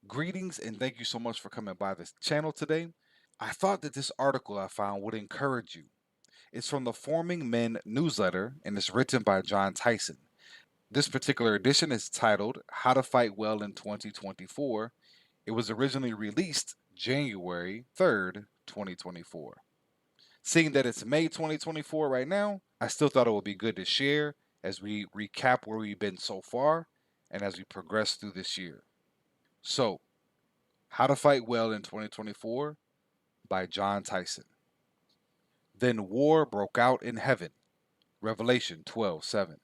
Greetings and thank you so much for coming by this channel today. I thought that this article I found would encourage you. It's from the Forming Men newsletter and it's written by John Tyson. This particular edition is titled How to Fight Well in 2024. It was originally released January 3rd, 2024. Seeing that it's May 2024 right now, I still thought it would be good to share as we recap where we've been so far and as we progress through this year. So, How to Fight Well in 2024 by John Tyson. Then war broke out in heaven. Revelation 12:7.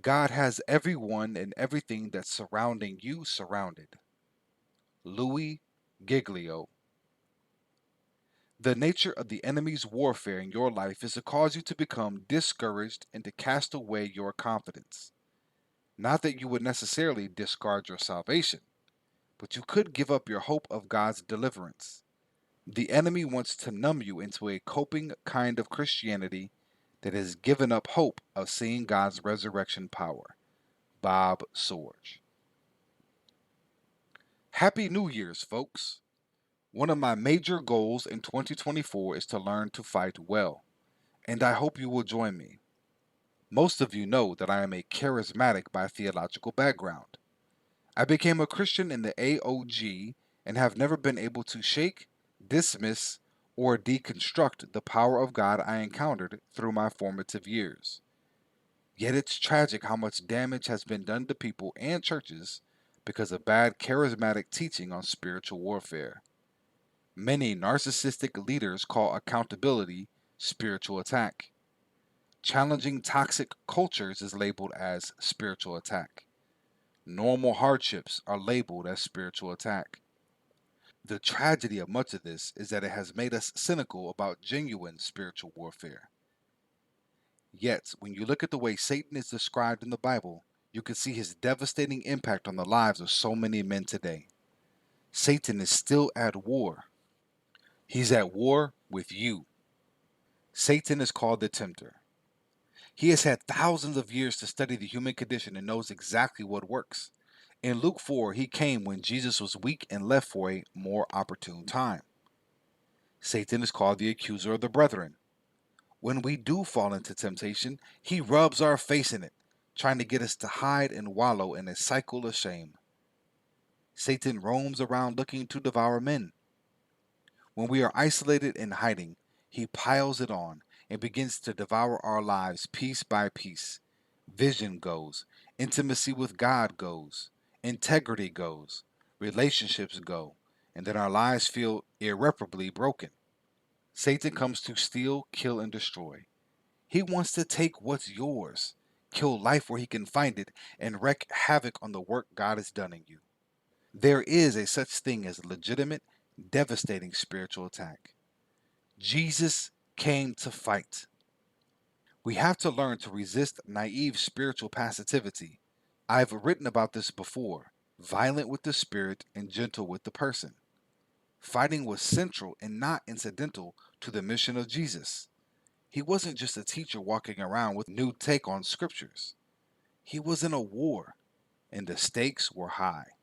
God has everyone and everything that's surrounding you surrounded. Louis Giglio. The nature of the enemy's warfare in your life is to cause you to become discouraged and to cast away your confidence. Not that you would necessarily discard your salvation, but you could give up your hope of God's deliverance. The enemy wants to numb you into a coping kind of Christianity that has given up hope of seeing God's resurrection power. Bob Sorge. Happy New Year's, folks. One of my major goals in 2024 is to learn to fight well, and I hope you will join me. Most of you know that I am a charismatic by theological background. I became a Christian in the AOG and have never been able to shake, dismiss, or deconstruct the power of God I encountered through my formative years. Yet it's tragic how much damage has been done to people and churches because of bad charismatic teaching on spiritual warfare. Many narcissistic leaders call accountability spiritual attack. Challenging toxic cultures is labeled as spiritual attack. Normal hardships are labeled as spiritual attack. The tragedy of much of this is that it has made us cynical about genuine spiritual warfare. Yet, when you look at the way Satan is described in the Bible, you can see his devastating impact on the lives of so many men today. Satan is still at war. He's at war with you. Satan is called the tempter. He has had thousands of years to study the human condition and knows exactly what works. In Luke 4, he came when Jesus was weak and left for a more opportune time. Satan is called the accuser of the brethren. When we do fall into temptation, he rubs our face in it, trying to get us to hide and wallow in a cycle of shame. Satan roams around looking to devour men. When we are isolated and hiding, he piles it on and begins to devour our lives piece by piece. Vision goes, intimacy with God goes, integrity goes, relationships go, and then our lives feel irreparably broken. Satan comes to steal, kill, and destroy. He wants to take what's yours, kill life where he can find it, and wreak havoc on the work God has done in you. There is a such thing as legitimate, devastating spiritual attack. Jesus came to fight. We have to learn to resist naive spiritual passivity. I've written about this before, violent with the spirit and gentle with the person. Fighting was central and not incidental to the mission of Jesus. He wasn't just a teacher walking around with a new take on scriptures. He was in a war, and the stakes were high.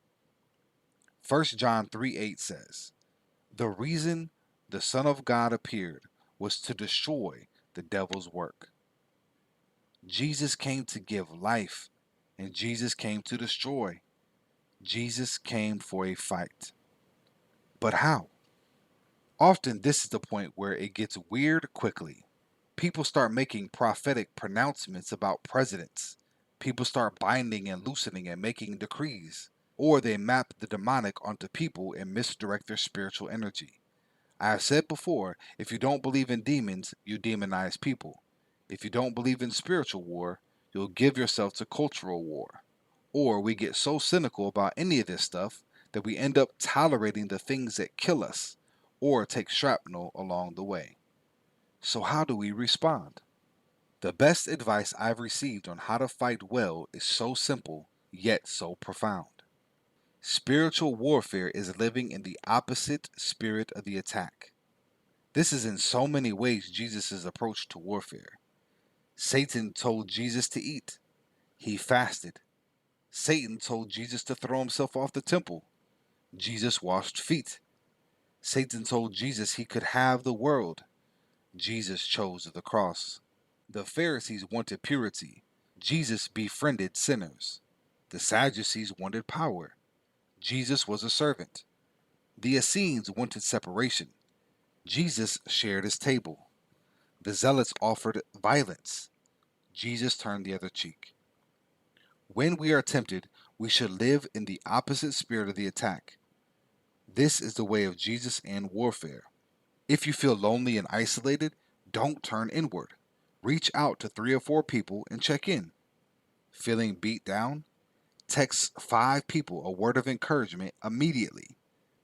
1 John 3:8 says, "The reason the Son of God appeared was to destroy the devil's work." Jesus came to give life, and Jesus came to destroy. Jesus came for a fight. But how? Often this is the point where it gets weird quickly. People start making prophetic pronouncements about presidents. People start binding and loosening and making decrees. Or they map the demonic onto people and misdirect their spiritual energy. I have said before, if you don't believe in demons, you demonize people. If you don't believe in spiritual war, you'll give yourself to cultural war. Or we get so cynical about any of this stuff that we end up tolerating the things that kill us or take shrapnel along the way. So how do we respond? The best advice I've received on how to fight well is so simple, yet so profound. Spiritual warfare is living in the opposite spirit of the attack. This is in so many ways Jesus' approach to warfare. Satan told Jesus to eat. He fasted. Satan told Jesus to throw himself off the temple. Jesus washed feet. Satan told Jesus he could have the world. Jesus chose the cross. The Pharisees wanted purity. Jesus befriended sinners. The Sadducees wanted power. Jesus was a servant. The Essenes wanted separation. Jesus shared his table. The Zealots offered violence. Jesus turned the other cheek. When we are tempted, we should live in the opposite spirit of the attack. This is the way of Jesus and warfare. If you feel lonely and isolated, don't turn inward. Reach out to 3 or 4 people and check in. Feeling beat down? Text 5 people a word of encouragement immediately.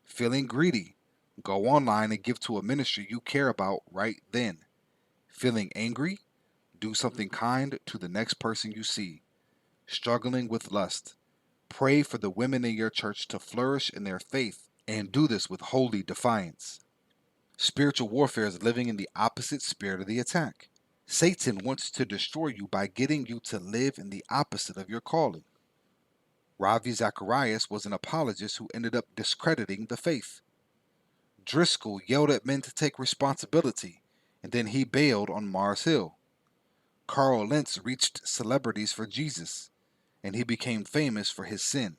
Feeling greedy? Go online and give to a ministry you care about right then. Feeling angry? Do something kind to the next person you see. Struggling with lust? Pray for the women in your church to flourish in their faith and do this with holy defiance. Spiritual warfare is living in the opposite spirit of the attack. Satan wants to destroy you by getting you to live in the opposite of your calling. Ravi Zacharias was an apologist who ended up discrediting the faith. Driscoll yelled at men to take responsibility, and then he bailed on Mars Hill. Carl Lentz reached celebrities for Jesus, and he became famous for his sin.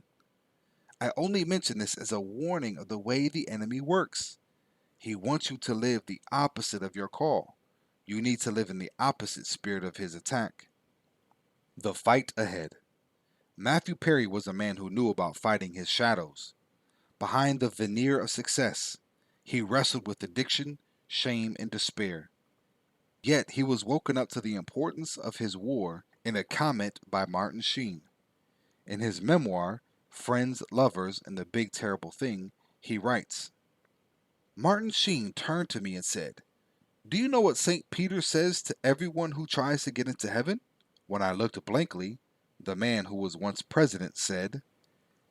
I only mention this as a warning of the way the enemy works. He wants you to live the opposite of your call. You need to live in the opposite spirit of his attack. The fight ahead. Matthew Perry was a man who knew about fighting his shadows. Behind the veneer of success, he wrestled with addiction, shame, and despair. Yet he was woken up to the importance of his war in a comment by Martin Sheen. In his memoir, Friends, Lovers, and the Big Terrible Thing, he writes, Martin Sheen turned to me and said, "Do you know what St. Peter says to everyone who tries to get into heaven?" When I looked blankly, the man who was once president said,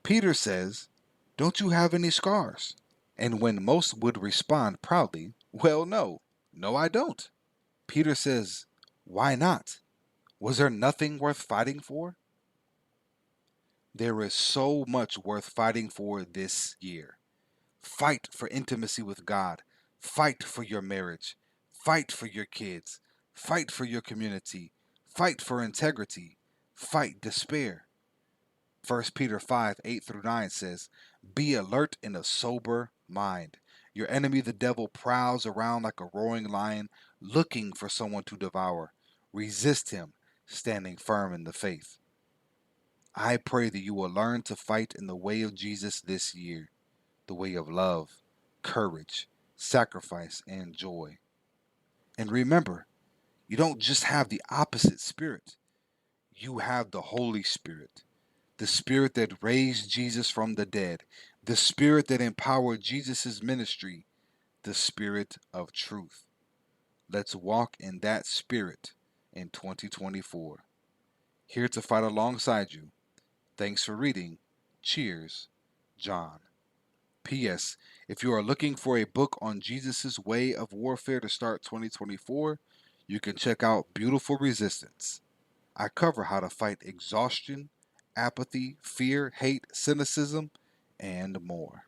"Peter says, don't you have any scars?" And when most would respond proudly, "Well, no, I don't," Peter says, "Why not? Was there nothing worth fighting for?" There is so much worth fighting for this year. Fight for intimacy with God. Fight for your marriage. Fight for your kids. Fight for your community. Fight for integrity. Fight despair. 1 Peter 5:8-9 says, "Be alert in a sober mind. Your enemy the devil prowls around like a roaring lion, looking for someone to devour. Resist him, standing firm in the faith." I pray that you will learn to fight in the way of Jesus this year, the way of love, courage, sacrifice, and joy. And remember, you don't just have the opposite spirit. You have the Holy Spirit, the Spirit that raised Jesus from the dead, the Spirit that empowered Jesus' ministry, the Spirit of truth. Let's walk in that Spirit in 2024. Here to fight alongside you. Thanks for reading. Cheers, John. P.S. If you are looking for a book on Jesus' way of warfare to start 2024, you can check out Beautiful Resistance. I cover how to fight exhaustion, apathy, fear, hate, cynicism, and more.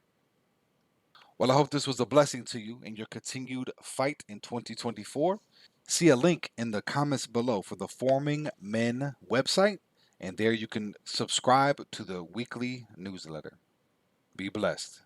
Well, I hope this was a blessing to you in your continued fight in 2024. See a link in the comments below for the Forming Men website, and there you can subscribe to the weekly newsletter. Be blessed.